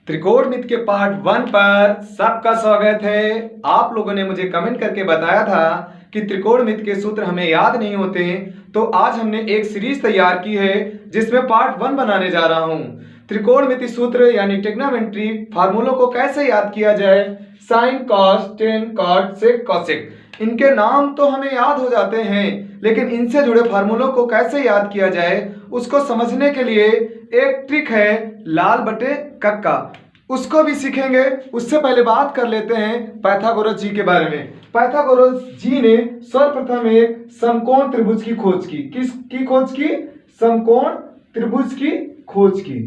त्रिकोणमिति के पार्ट 1 पर सबका स्वागत है। आप लोगों ने मुझे कमेंट करके बताया था कि त्रिकोणमिति के सूत्र हमें याद नहीं होते, तो आज हमने एक सीरीज तैयार की है जिसमें पार्ट 1 बनाने जा रहा हूं। त्रिकोणमिति सूत्र यानी ट्रिग्नोमेट्री फार्मूलों को कैसे याद किया जाए, साइन, कॉस, टेन, कॉट, सेक, कोसेक, इनके नाम तो हमें याद हो जाते हैं, लेकिन इनसे जुड़े फार्मूलों को कैसे याद किया जाए उसको समझने के लिए एक ट्रिक है लाल बटे कक्का, उसको भी सीखेंगे। उससे पहले बात कर लेते हैं पाइथागोरस जी के बारे में। पाइथागोरस जी ने सर्वप्रथम एक समकोण त्रिभुज की खोज की। किसकी खोज की? समकोण त्रिभुज की खोज की।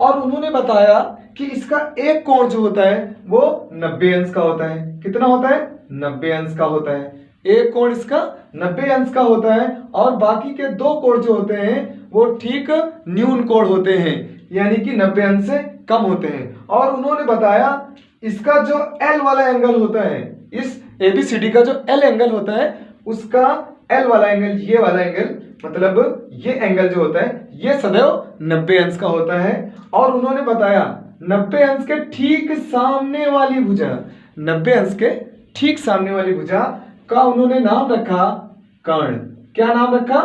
और उन्होंने बताया कि इसका एक कोण जो होता है वो 90 अंश का होता है। कितना होता है? 90 अंश का होता है। एक कोण इसका 90 अंश का होता है और बाकी के दो कोण जो होते हैं वो ठीक न्यून कोण होते हैं, यानी कि 90 अंश से कम होते हैं। और उन्होंने बताया इसका जो L वाला एंगल होता है, इस ABCD का जो L एंगल होता है उसका L वाला एंगल, ये वाला एंगल, मतलब ये एंगल जो होता है ये सदैव 90 अंश का होता है। और उन्होंने बताया 90 अंश के ठीक सामने वाली भुजा, 90 अंश के ठीक सामने वाली भुजा का उन्होंने नाम रखा कर्ण। क्या नाम रखा?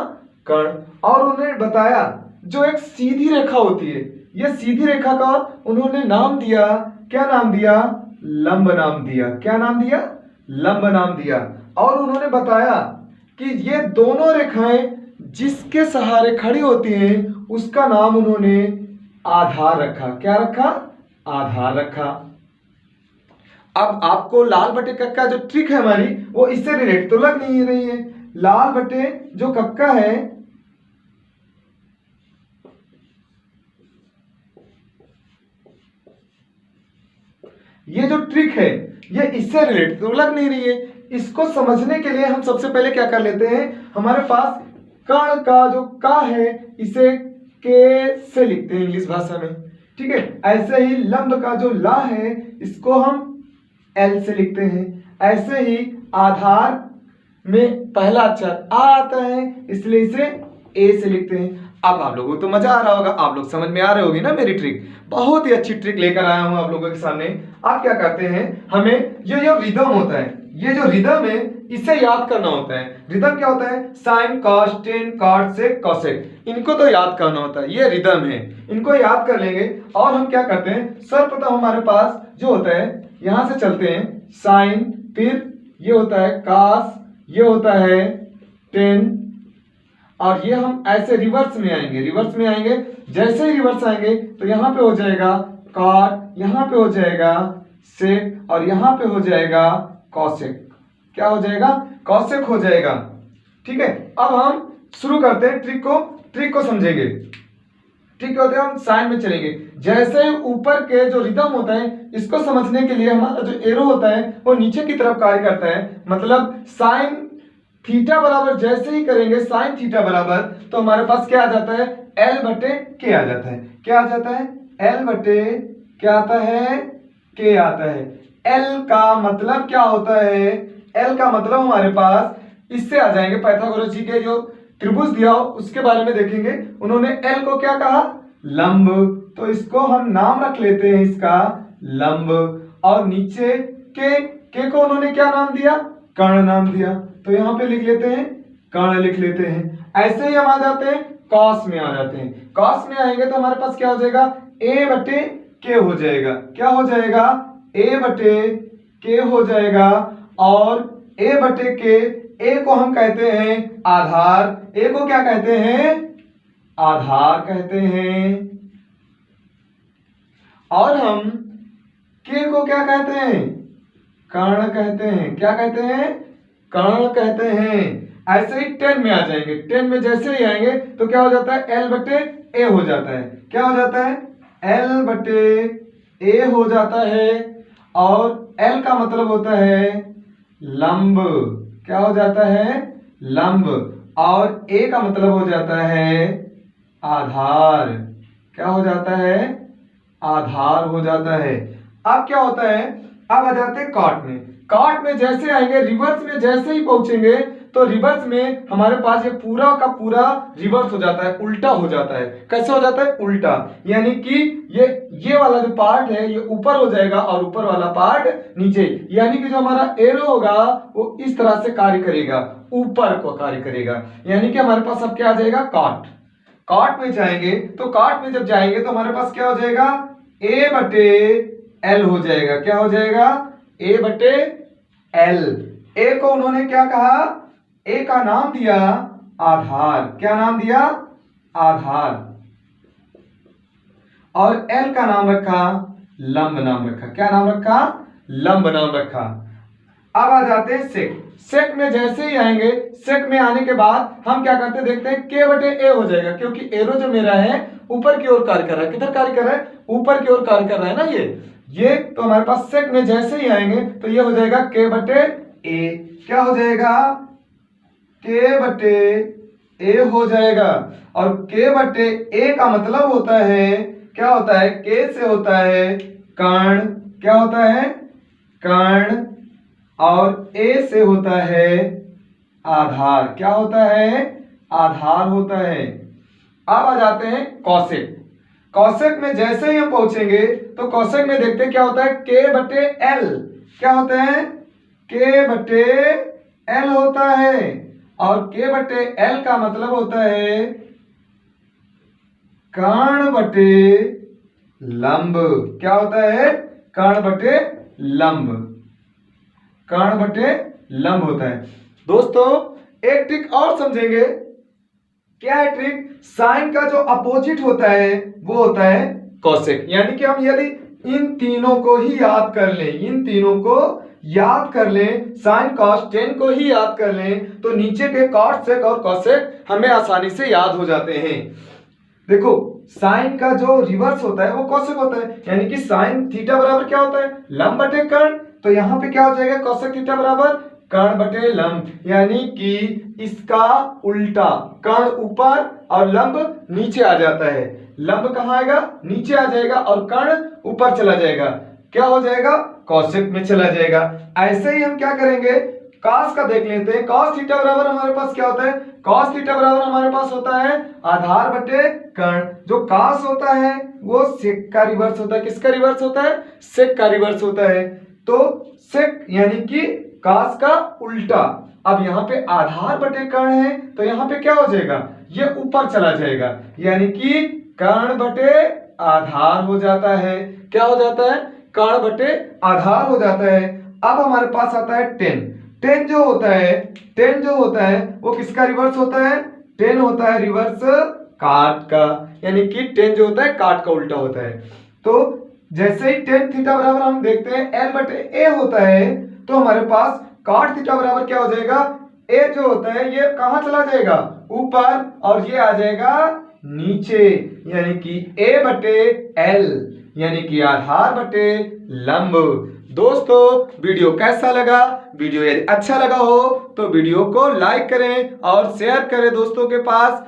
कर्ण। और उन्होंने बताया जो एक सीधी रेखा होती है, ये सीधी रेखा का उन्होंने नाम दिया, क्या नाम दिया? लंब नाम दिया। क्या नाम दिया? लंब नाम दिया। और उन्होंने बताया कि ये दोनों रेखाएं जिसके सहारे खड़ी होती हैं उसका नाम उन्होंने आधार रखा। क्या रखा? आधार रखा। अब आपको लाल बटे कक्का जो ट्रिक है हमारी वो इससे रिलेट तो लग नहीं रही है। लाल बटे जो कक्का है, ये जो ट्रिक है ये इससे रिलेट तो लग नहीं रही है। इसको समझने के लिए हम सबसे पहले क्या कर लेते हैं, हमारे पास कर्ण का जो का है इसे के से लिखते हैं इंग्लिश भाषा में, ठीक है। ऐसे ही लंब का जो ला है इसको हम L से लिखते हैं। ऐसे ही आधार में पहला अक्षर आ आता है इसलिए इसे A से लिखते हैं। अब आप लोगों को तो मजा आ रहा होगा, आप लोग समझ में आ रहे होगी ना मेरी ट्रिक। बहुत ही अच्छी ट्रिक लेकर आया हूं आप लोगों के सामने। आप क्या करते हैं, हमें ये जो रिदम होता है, ये जो रिदम है इसे याद करना होता है। रिदम क्या होता है? साइन, कॉस, टेन, कॉट, सेक, कोसेक, इनको तो याद करना होता है। ये रिदम है, इनको याद कर लेंगे। और हम क्या करते हैं, सर्वप्रथम हमारे पास जो होता है यहां से चलते हैं साइन, फिर ये होता है कॉस, ये होता है टेन, और ये हम ऐसे रिवर्स में आएंगे। रिवर्स में आएंगे, जैसे ही रिवर्स आएंगे तो यहाँ पे हो जाएगा कॉट, यहाँ पे हो जाएगा सेक, और यहाँ पे हो जाएगा कॉसेक। क्या हो जाएगा? कॉसेक हो जाएगा, ठीक है। अब हम शुरू करते हैं ट्रिक को समझेंगे। ठीक होते हैं, हम साइन में चलेंगे। जैसे ऊपर के जो रिदम होता है इसको समझने के लिए हमारा जो एरो होता है वो नीचे की तरफ कार्य करता है। मतलब साइन थीटा बराबर जैसे ही करेंगे साइन थीटा बराबर, तो हमारे पास क्या आ जाता है? L बटे के आ जाता है। क्या आ जाता है? L बटे क्या आता है? के आता है। L का मतलब क्या होता है? L का मतलब हमारे पास, इससे आ जाएंगे पाइथागोरस जी के जो त्रिभुज दिया हो उसके बारे में देखेंगे। उन्होंने L को क्या कहा? लंब। तो इसको हम नाम रख लेते हैं इसका लंब। और नीचे के को उन्होंने क्या नाम दिया? कर्ण नाम दिया। तो यहां पे लिख लेते हैं कर्ण, लिख लेते हैं। ऐसे ही हम आ जाते हैं कॉस में, आ जाते हैं कॉस में। आएंगे तो हमारे पास क्या हो जाएगा? ए बटे के हो जाएगा। क्या हो जाएगा? ए बटे के हो जाएगा। और ए बटे के, ए को हम कहते हैं आधार। ए को क्या कहते हैं? आधार कहते हैं। और हम के को क्या कहते हैं? कर्ण कहते हैं। क्या कहते हैं? कर्ण कहते हैं। ऐसे ही 10 में आ जाएंगे। 10 में जैसे ही आएंगे तो क्या हो जाता है? L बटे ए हो जाता है। क्या हो जाता है? L बटे ए हो जाता है। और L का मतलब होता है लंब। क्या हो जाता है? लंब। और ए का मतलब हो जाता है आधार। क्या हो जाता है? आधार हो जाता है। अब क्या होता है, अब आ जाते हैं कॉट में। कॉट में जैसे आएंगे, रिवर्स में जैसे ही पहुंचेंगे तो रिवर्स में हमारे पास ये पूरा का पूरा रिवर्स हो जाता है, उल्टा हो जाता है। कैसे हो जाता है? उल्टा, यानी कि ये वाला जो पार्ट है ये ऊपर हो जाएगा और ऊपर वाला पार्ट नीचे, यानी कि जो हमारा एरो होगा वो इस तरह से कार्य करेगा, ऊपर को कार्य करेगा। यानी कि हमारे पास अब क्या आ जाएगा? काट। काट में जाएंगे तो काट में जब जाएंगे तो हमारे पास क्या हो जाएगा? ए बटे एल हो जाएगा। क्या हो जाएगा? ए बटे एल। ए को उन्होंने क्या कहा? ए का नाम दिया आधार। क्या नाम दिया? आधार। और एल का नाम रखा लंब नाम रखा। क्या नाम रखा? लंब नाम रखा। अब आ जाते हैं सेक। सेक में जैसे ही आएंगे, सेक में आने के बाद हम क्या करते हैं देखते हैं, के बटे ए हो जाएगा, क्योंकि एरो जो मेरा है ऊपर की ओर कार्य कर रहा है। किधर कार्य कर रहा है? ऊपर की ओर कार्य कर रहा है ना ये तो हमारे पास सेक में जैसे ही आएंगे तो ये हो जाएगा के बटे ए। क्या हो जाएगा? के बटे ए हो जाएगा। और के बटे ए का मतलब होता है, क्या होता है? के से होता है कर्ण। क्या होता है? कर्ण। और ए से होता है आधार। क्या होता है? आधार होता है। अब आ जाते हैं कौशिक। कौशिक में जैसे ही हम पहुंचेंगे तो कौशिक में देखते हैं क्या होता है? के बटे एल। क्या होता है? के बटे एल होता है। और के बटे एल का मतलब होता है कर्ण बटे लंब। क्या होता है? कर्ण बटे लंब। कर्ण बटे लंब होता है। दोस्तों एक ट्रिक और समझेंगे। क्या है ट्रिक? साइन का जो अपोजिट होता है वो होता है कौशिक। यानी कि हम यदि इन तीनों को ही याद कर लें, इन तीनों को याद कर लें, साइन कॉस टेन को ही याद कर लें, तो नीचे के कॉट सेक और कॉसेक हमें आसानी से याद हो जाते हैं। देखो साइन का जो रिवर्स होता है वो कॉसेक होता है, यानी कि साइन थीटा बराबर क्या होता है? लंब बटे कर्ण। तो यहाँ पे क्या हो जाएगा? कॉसेक थीटा बराबर कर्ण बटे लंब, यानी कि इसका उल्टा, कर्ण ऊपर और लंब नीचे आ जाता है। लंब कहाँ आएगा? नीचे आ जाएगा और कर्ण ऊपर चला जाएगा। क्या हो जाएगा? कौशिक में चला जाएगा। ऐसे ही हम क्या करेंगे? कॉस का देख लेते हैं। कॉस थीटा बराबर हमारे पास क्या होता है? कॉस थीटा बराबर हमारे पास होता है आधार बटे कर्ण। जो कॉस होता है वो सेक का रिवर्स होता है। किसका रिवर्स होता है? सेक का रिवर्स होता है। तो सेक यानी कि कॉस का उल्टा। अब यहाँ पे आधार बटे कर्ण है तो यहाँ पे क्या हो जाएगा? ये ऊपर चला जाएगा, यानी कि कर्ण बटे आधार हो जाता है। क्या हो जाता है? कर्ण बटे आधार हो जाता है। अब हमारे पास आता है टेन। टेन जो होता है वो किसका रिवर्स होता है? टेन होता है रिवर्स काट का, यानी कि टेन जो होता है काट का उल्टा होता है। तो जैसे ही टेन थीटा बराबर हम देखते हैं एल बटे ए होता है, तो हमारे पास कॉट थीटा बराबर क्या हो जाएगा? ए जो होता है ये कहां चला जाएगा? ऊपर, और ये आ जाएगा नीचे, यानी कि ए बटे एल, यानी कि आधार बटे लंब। दोस्तों वीडियो कैसा लगा? वीडियो यदि अच्छा लगा हो तो वीडियो को लाइक करें और शेयर करें दोस्तों के पास।